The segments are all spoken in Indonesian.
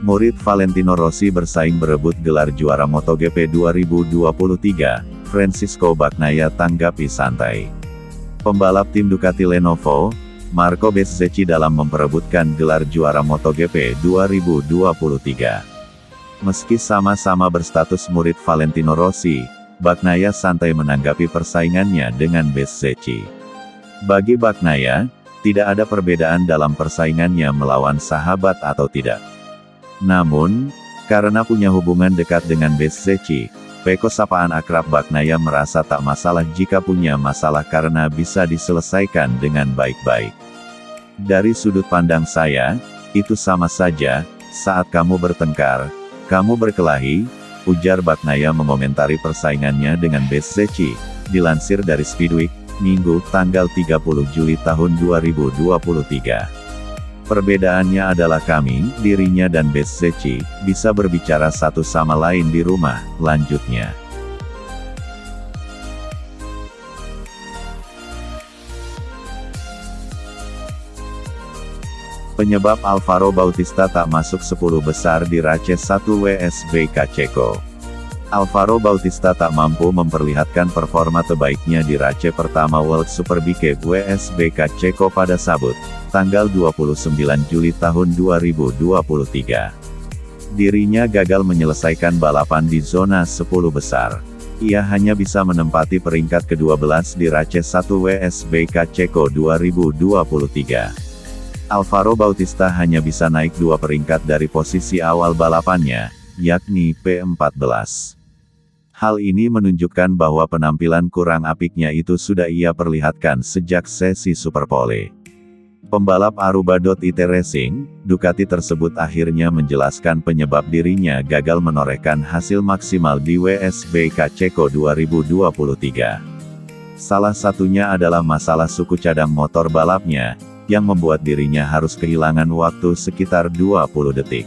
Murid Valentino Rossi bersaing berebut gelar juara MotoGP 2023, Francisco Bagnaia tanggapi santai. Pembalap tim Ducati Lenovo, Marco Bezzecchi dalam memperebutkan gelar juara MotoGP 2023. Meski sama-sama berstatus murid Valentino Rossi, Bagnaia santai menanggapi persaingannya dengan Bezzecchi. Bagi Bagnaia, tidak ada perbedaan dalam persaingannya melawan sahabat atau tidak. Namun, karena punya hubungan dekat dengan Bezzecchi, Peko sapaan akrab Bagnaia merasa tak masalah jika punya masalah karena bisa diselesaikan dengan baik-baik. Dari sudut pandang saya, itu sama saja, saat kamu bertengkar, kamu berkelahi, ujar Bagnaia mengomentari persaingannya dengan Bezzecchi, dilansir dari Speedweek, Minggu, tanggal 30 Juli tahun 2023. Perbedaannya adalah kami, dirinya dan Bezzecchi, bisa berbicara satu sama lain di rumah, lanjutnya. Penyebab Alvaro Bautista tak masuk 10 besar di Race 1 WSBK Ceko. Alvaro Bautista tak mampu memperlihatkan performa terbaiknya di Race pertama World Superbike WSBK Ceko pada Sabtu, tanggal 29 Juli tahun 2023. Dirinya gagal menyelesaikan balapan di zona 10 besar. Ia hanya bisa menempati peringkat ke-12 di Race 1 WSBK Ceko 2023. Alvaro Bautista hanya bisa naik 2 peringkat dari posisi awal balapannya, yakni P14. Hal ini menunjukkan bahwa penampilan kurang apiknya itu sudah ia perlihatkan sejak sesi Superpole. Pembalap Aruba.it Racing, Ducati tersebut akhirnya menjelaskan penyebab dirinya gagal menorehkan hasil maksimal di WSBK Ceko 2023. Salah satunya adalah masalah suku cadang motor balapnya, yang membuat dirinya harus kehilangan waktu sekitar 20 detik.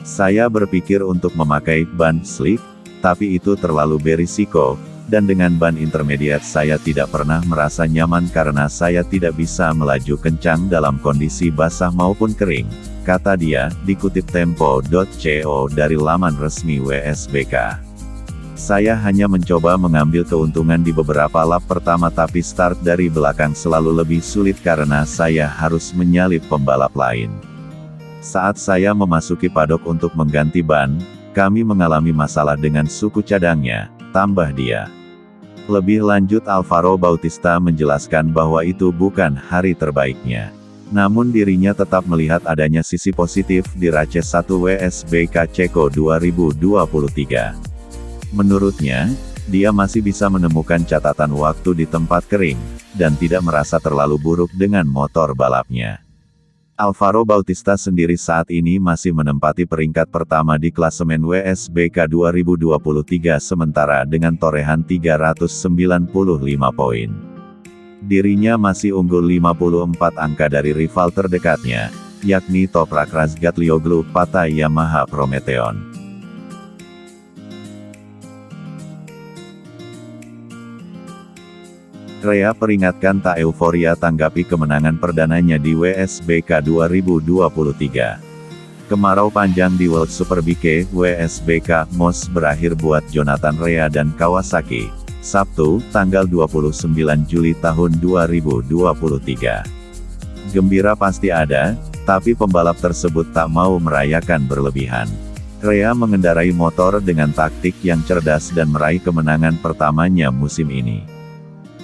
Saya berpikir untuk memakai ban slick, tapi itu terlalu berisiko, dan dengan ban intermediate saya tidak pernah merasa nyaman karena saya tidak bisa melaju kencang dalam kondisi basah maupun kering, kata dia, dikutip Tempo.co dari laman resmi WSBK. Saya hanya mencoba mengambil keuntungan di beberapa lap pertama tapi start dari belakang selalu lebih sulit karena saya harus menyalip pembalap lain. Saat saya memasuki padok untuk mengganti ban, kami mengalami masalah dengan suku cadangnya, tambah dia. Lebih lanjut Alvaro Bautista menjelaskan bahwa itu bukan hari terbaiknya. Namun dirinya tetap melihat adanya sisi positif di Race 1 WSBK Ceko 2023. Menurutnya, dia masih bisa menemukan catatan waktu di tempat kering, dan tidak merasa terlalu buruk dengan motor balapnya. Alvaro Bautista sendiri saat ini masih menempati peringkat pertama di klasemen WSBK 2023 sementara dengan torehan 395 poin. Dirinya masih unggul 54 angka dari rival terdekatnya, yakni Toprak Razgatlioglu Pata Yamaha Prometheon. Rea peringatkan tak euforia tanggapi kemenangan perdananya di WSBK 2023. Kemarau panjang di World Superbike WSBK MOS berakhir buat Jonathan Rea dan Kawasaki, Sabtu, tanggal 29 Juli tahun 2023. Gembira pasti ada, tapi pembalap tersebut tak mau merayakan berlebihan. Rea mengendarai motor dengan taktik yang cerdas dan meraih kemenangan pertamanya musim ini.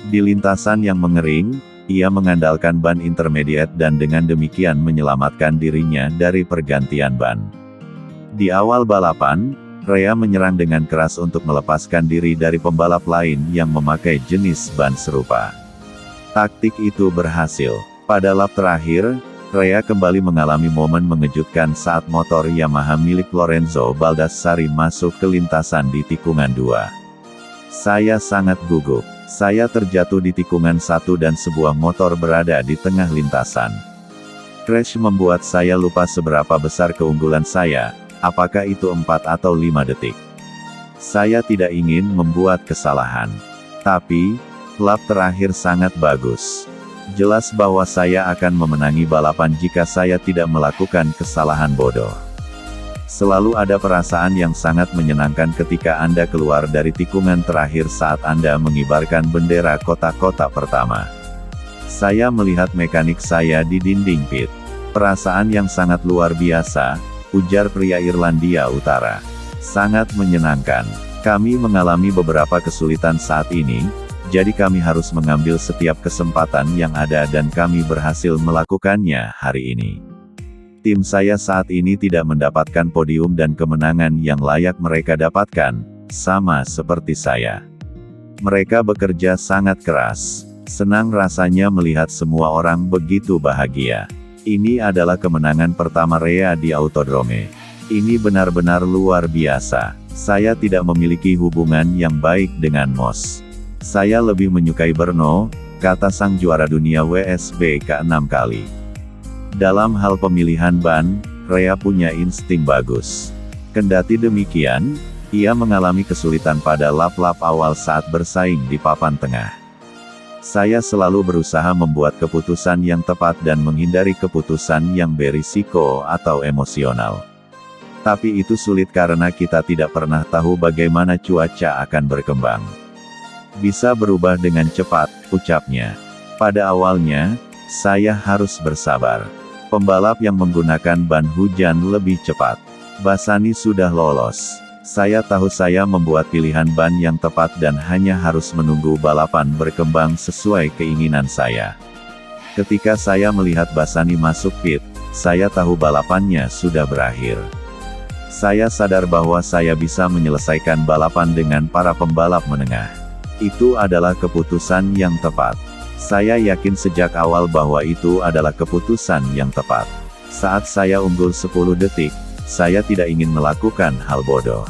Di lintasan yang mengering, ia mengandalkan ban intermediate dan dengan demikian menyelamatkan dirinya dari pergantian ban. Di awal balapan, Rea menyerang dengan keras untuk melepaskan diri dari pembalap lain yang memakai jenis ban serupa. Taktik itu berhasil. Pada lap terakhir, Rea kembali mengalami momen mengejutkan saat motor Yamaha milik Lorenzo Baldassarri masuk ke lintasan di tikungan 2. Saya sangat gugup. Saya terjatuh di tikungan 1 dan sebuah motor berada di tengah lintasan. Crash membuat saya lupa seberapa besar keunggulan saya, apakah itu 4 atau 5 detik. Saya tidak ingin membuat kesalahan. Tapi, lap terakhir sangat bagus. Jelas bahwa saya akan memenangi balapan jika saya tidak melakukan kesalahan bodoh. Selalu ada perasaan yang sangat menyenangkan ketika Anda keluar dari tikungan terakhir saat Anda mengibarkan bendera kota-kota pertama. Saya melihat mekanik saya di dinding pit. Perasaan yang sangat luar biasa, ujar pria Irlandia Utara. Sangat menyenangkan. Kami mengalami beberapa kesulitan saat ini, jadi kami harus mengambil setiap kesempatan yang ada dan kami berhasil melakukannya hari ini. Tim saya saat ini tidak mendapatkan podium dan kemenangan yang layak mereka dapatkan, sama seperti saya. Mereka bekerja sangat keras. Senang rasanya melihat semua orang begitu bahagia. Ini adalah kemenangan pertama Rea di Autodrome. Ini benar-benar luar biasa. Saya tidak memiliki hubungan yang baik dengan Moss. Saya lebih menyukai Brno, kata sang juara dunia WSB ke-6 kali. Dalam hal pemilihan ban, Rea punya insting bagus. Kendati demikian, ia mengalami kesulitan pada lap-lap awal saat bersaing di papan tengah. Saya selalu berusaha membuat keputusan yang tepat dan menghindari keputusan yang berisiko atau emosional. Tapi itu sulit karena kita tidak pernah tahu bagaimana cuaca akan berkembang. Bisa berubah dengan cepat, ucapnya. Pada awalnya, saya harus bersabar. Pembalap yang menggunakan ban hujan lebih cepat. Bassani sudah lolos. Saya tahu saya membuat pilihan ban yang tepat dan hanya harus menunggu balapan berkembang sesuai keinginan saya. Ketika saya melihat Bassani masuk pit, saya tahu balapannya sudah berakhir. Saya sadar bahwa saya bisa menyelesaikan balapan dengan para pembalap menengah. Itu adalah keputusan yang tepat. Saya yakin sejak awal bahwa itu adalah keputusan yang tepat. Saat saya unggul 10 detik, saya tidak ingin melakukan hal bodoh.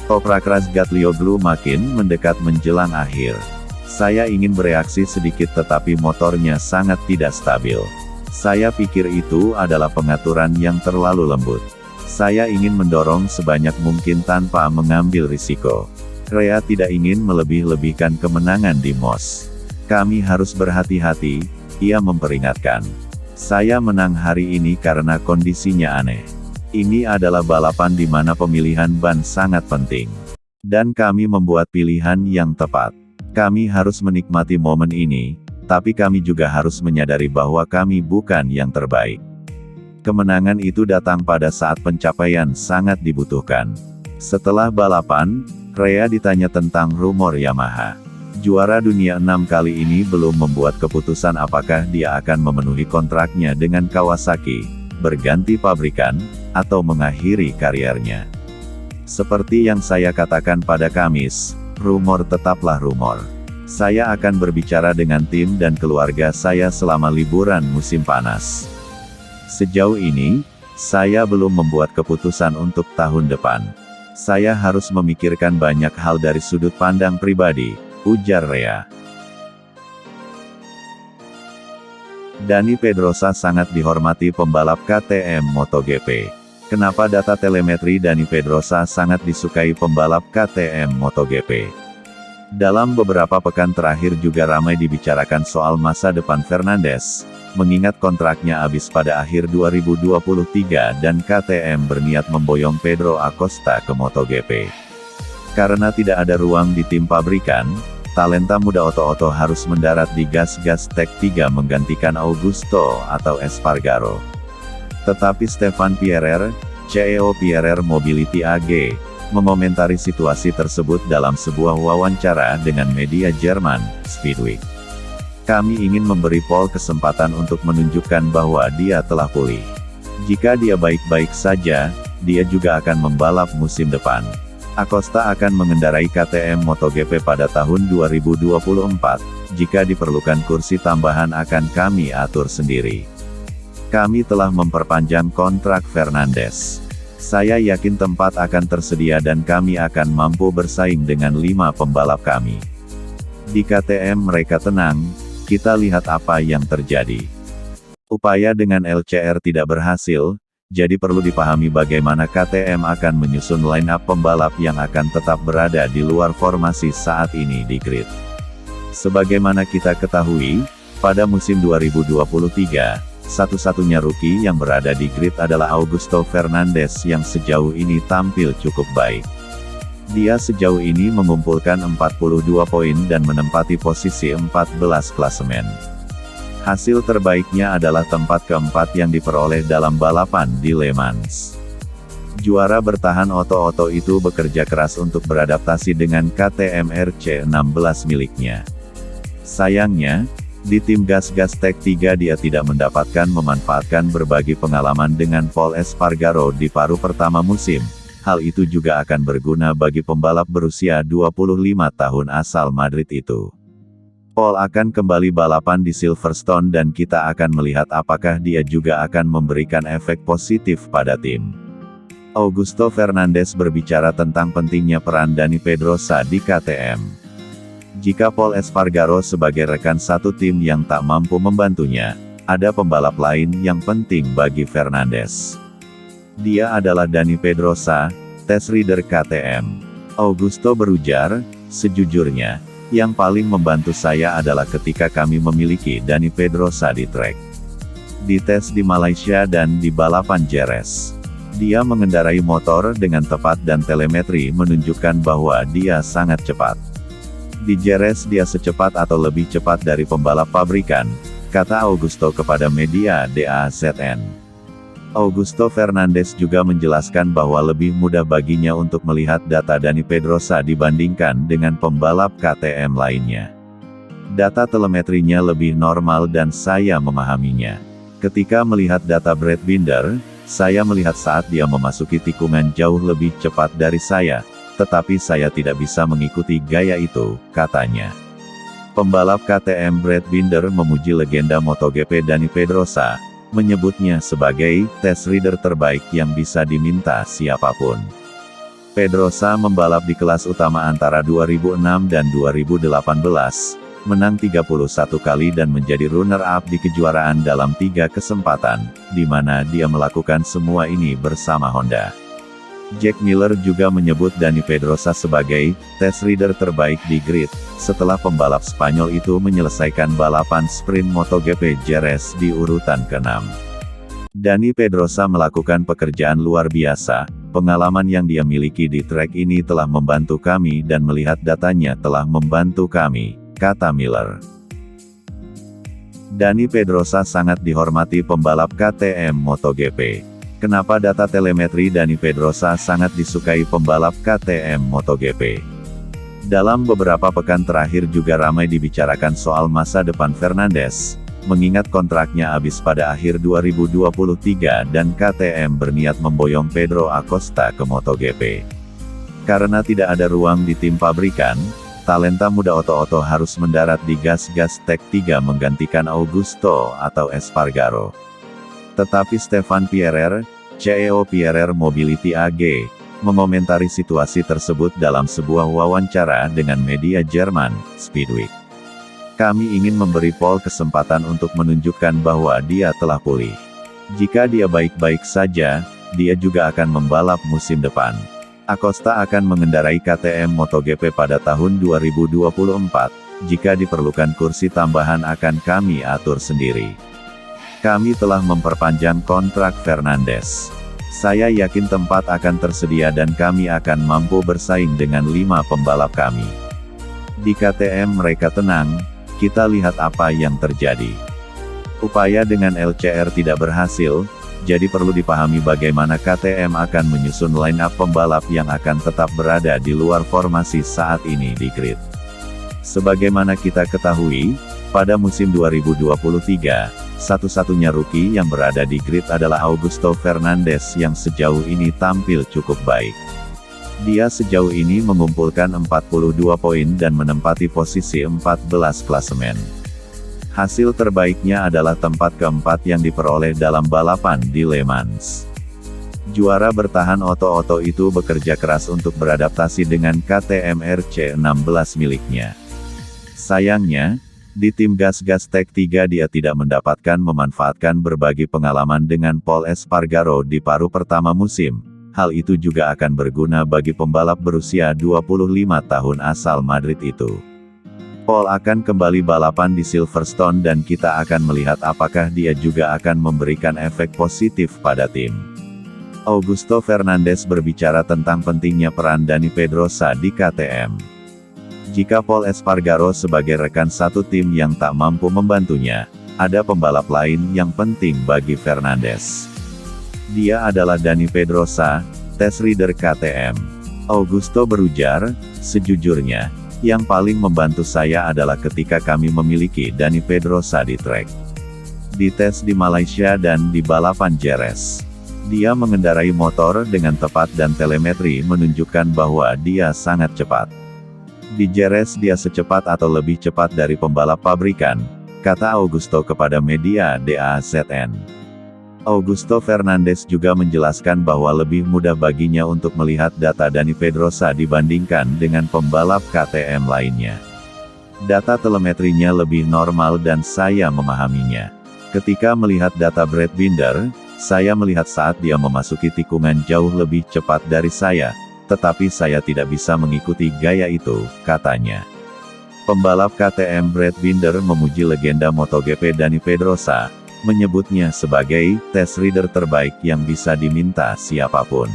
Toprak Razgatlioglu makin mendekat menjelang akhir. Saya ingin bereaksi sedikit tetapi motornya sangat tidak stabil. Saya pikir itu adalah pengaturan yang terlalu lembut. Saya ingin mendorong sebanyak mungkin tanpa mengambil risiko. Rea tidak ingin melebih-lebihkan kemenangan di Moss. Kami harus berhati-hati, ia memperingatkan. Saya menang hari ini karena kondisinya aneh. Ini adalah balapan di mana pemilihan ban sangat penting. Dan kami membuat pilihan yang tepat. Kami harus menikmati momen ini, tapi kami juga harus menyadari bahwa kami bukan yang terbaik. Kemenangan itu datang pada saat pencapaian sangat dibutuhkan. Setelah balapan, Rea ditanya tentang rumor Yamaha. Juara dunia 6 kali ini belum membuat keputusan apakah dia akan memenuhi kontraknya dengan Kawasaki, berganti pabrikan, atau mengakhiri kariernya. Seperti yang saya katakan pada Kamis, rumor tetaplah rumor. Saya akan berbicara dengan tim dan keluarga saya selama liburan musim panas. Sejauh ini, saya belum membuat keputusan untuk tahun depan. Saya harus memikirkan banyak hal dari sudut pandang pribadi, ujar Rea. Dani Pedrosa sangat dihormati pembalap KTM MotoGP. Kenapa data telemetri Dani Pedrosa sangat disukai pembalap KTM MotoGP? Dalam beberapa pekan terakhir juga ramai dibicarakan soal masa depan Fernandes, mengingat kontraknya habis pada akhir 2023 dan KTM berniat memboyong Pedro Acosta ke MotoGP. Karena tidak ada ruang di tim pabrikan, talenta muda oto-oto harus mendarat di gas-gas Tech 3 menggantikan Augusto atau Espargaro. Tetapi Stefan Pierer, CEO Pierer Mobility AG, mengomentari situasi tersebut dalam sebuah wawancara dengan media Jerman, Speedweek. Kami ingin memberi Paul kesempatan untuk menunjukkan bahwa dia telah pulih. Jika dia baik-baik saja, dia juga akan membalap musim depan. Acosta akan mengendarai KTM MotoGP pada tahun 2024, jika diperlukan kursi tambahan akan kami atur sendiri. Kami telah memperpanjang kontrak Fernandes. Saya yakin tempat akan tersedia dan kami akan mampu bersaing dengan 5 pembalap kami. Di KTM mereka tenang, kita lihat apa yang terjadi. Upaya dengan LCR tidak berhasil, jadi perlu dipahami bagaimana KTM akan menyusun line-up pembalap yang akan tetap berada di luar formasi saat ini di grid. Sebagaimana kita ketahui, pada musim 2023, satu-satunya rookie yang berada di grid adalah Augusto Fernandes yang sejauh ini tampil cukup baik. Dia sejauh ini mengumpulkan 42 poin dan menempati posisi 14 klasemen. Hasil terbaiknya adalah tempat keempat yang diperoleh dalam balapan di Le Mans. Juara bertahan oto-oto itu bekerja keras untuk beradaptasi dengan KTM RC16 miliknya. Sayangnya, di tim gas-gas Tech 3 dia tidak mendapatkan memanfaatkan berbagi pengalaman dengan Pol Espargaro di paruh pertama musim. Hal itu juga akan berguna bagi pembalap berusia 25 tahun asal Madrid itu. Pol akan kembali balapan di Silverstone dan kita akan melihat apakah dia juga akan memberikan efek positif pada tim. Augusto Fernandes berbicara tentang pentingnya peran Dani Pedrosa di KTM. Jika Pol Espargaro sebagai rekan satu tim yang tak mampu membantunya, ada pembalap lain yang penting bagi Fernandes. Dia adalah Dani Pedrosa, test rider KTM. Augusto berujar, sejujurnya, yang paling membantu saya adalah ketika kami memiliki Dani Pedrosa di trek. Di tes di Malaysia dan di balapan Jerez. Dia mengendarai motor dengan tepat dan telemetri menunjukkan bahwa dia sangat cepat. Di Jerez dia secepat atau lebih cepat dari pembalap pabrikan, kata Augusto kepada media DAZN. Augusto Fernandes juga menjelaskan bahwa lebih mudah baginya untuk melihat data Dani Pedrosa dibandingkan dengan pembalap KTM lainnya. Data telemetrinya lebih normal dan saya memahaminya. Ketika melihat data Brad Binder, saya melihat saat dia memasuki tikungan jauh lebih cepat dari saya, tetapi saya tidak bisa mengikuti gaya itu, katanya. Pembalap KTM Brad Binder memuji legenda MotoGP Dani Pedrosa, menyebutnya sebagai test rider terbaik yang bisa diminta siapapun. Pedrosa membalap di kelas utama antara 2006 dan 2018, menang 31 kali dan menjadi runner-up di kejuaraan dalam 3 kesempatan, di mana dia melakukan semua ini bersama Honda. Jack Miller juga menyebut Dani Pedrosa sebagai test rider terbaik di grid, setelah pembalap Spanyol itu menyelesaikan balapan sprint MotoGP Jerez di urutan ke-6. Dani Pedrosa melakukan pekerjaan luar biasa, pengalaman yang dia miliki di trek ini telah membantu kami dan melihat datanya telah membantu kami, kata Miller. Dani Pedrosa sangat dihormati pembalap KTM MotoGP. Kenapa data telemetri Dani Pedrosa sangat disukai pembalap KTM MotoGP? Dalam beberapa pekan terakhir juga ramai dibicarakan soal masa depan Fernandes, mengingat kontraknya habis pada akhir 2023 dan KTM berniat memboyong Pedro Acosta ke MotoGP. Karena tidak ada ruang di tim pabrikan, talenta muda oto-oto harus mendarat di gas-gas Tech 3 menggantikan Augusto atau Espargaro. Tetapi Stefan Pierer, CEO Pierer Mobility AG, mengomentari situasi tersebut dalam sebuah wawancara dengan media Jerman, Speedweek. Kami ingin memberi Pol kesempatan untuk menunjukkan bahwa dia telah pulih. Jika dia baik-baik saja, dia juga akan membalap musim depan. Acosta akan mengendarai KTM MotoGP pada tahun 2024, jika diperlukan kursi tambahan akan kami atur sendiri. Kami telah memperpanjang kontrak Fernandes. Saya yakin tempat akan tersedia dan kami akan mampu bersaing dengan 5 pembalap kami. Di KTM mereka tenang, kita lihat apa yang terjadi. Upaya dengan LCR tidak berhasil, jadi perlu dipahami bagaimana KTM akan menyusun line-up pembalap yang akan tetap berada di luar formasi saat ini di grid. Sebagaimana kita ketahui, pada musim 2023, satu-satunya rookie yang berada di grid adalah Augusto Fernandes yang sejauh ini tampil cukup baik. Dia sejauh ini mengumpulkan 42 poin dan menempati posisi 14 klasemen. Hasil terbaiknya adalah tempat keempat yang diperoleh dalam balapan di Le Mans. Juara bertahan oto-oto itu bekerja keras untuk beradaptasi dengan KTM RC16 miliknya. Sayangnya, di tim gas-gas Tech 3 dia tidak mendapatkan memanfaatkan berbagi pengalaman dengan Pol Espargaro di paruh pertama musim. Hal itu juga akan berguna bagi pembalap berusia 25 tahun asal Madrid itu. Paul akan kembali balapan di Silverstone dan kita akan melihat apakah dia juga akan memberikan efek positif pada tim. Augusto Fernandes berbicara tentang pentingnya peran Dani Pedrosa di KTM. Jika Paul Espargaro sebagai rekan satu tim yang tak mampu membantunya, ada pembalap lain yang penting bagi Fernandes. Dia adalah Dani Pedrosa, test rider KTM. Augusto berujar, sejujurnya, yang paling membantu saya adalah ketika kami memiliki Dani Pedrosa di trek. Di tes di Malaysia dan di balapan Jerez. Dia mengendarai motor dengan tepat dan telemetri menunjukkan bahwa dia sangat cepat. Di Jerez dia secepat atau lebih cepat dari pembalap pabrikan, kata Augusto kepada media DAZN. Augusto Fernandes juga menjelaskan bahwa lebih mudah baginya untuk melihat data Dani Pedrosa dibandingkan dengan pembalap KTM lainnya. Data telemetrinya lebih normal dan saya memahaminya. Ketika melihat data Brad Binder, saya melihat saat dia memasuki tikungan jauh lebih cepat dari saya, tetapi saya tidak bisa mengikuti gaya itu, katanya. Pembalap KTM Brad Binder memuji legenda MotoGP Dani Pedrosa, menyebutnya sebagai test rider terbaik yang bisa diminta siapapun.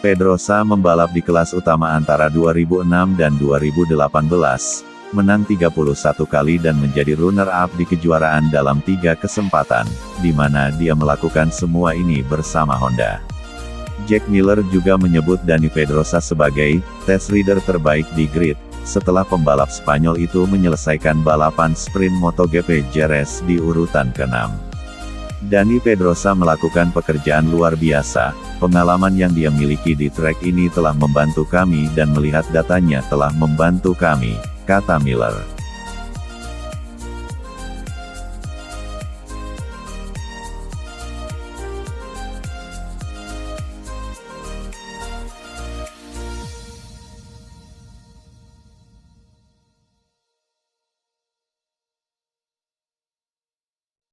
Pedrosa membalap di kelas utama antara 2006 dan 2018, menang 31 kali dan menjadi runner-up di kejuaraan dalam 3 kesempatan, di mana dia melakukan semua ini bersama Honda. Jack Miller juga menyebut Dani Pedrosa sebagai test rider terbaik di grid, setelah pembalap Spanyol itu menyelesaikan balapan sprint MotoGP Jerez di urutan ke-6. Dani Pedrosa melakukan pekerjaan luar biasa, pengalaman yang dia miliki di trek ini telah membantu kami dan melihat datanya telah membantu kami, kata Miller.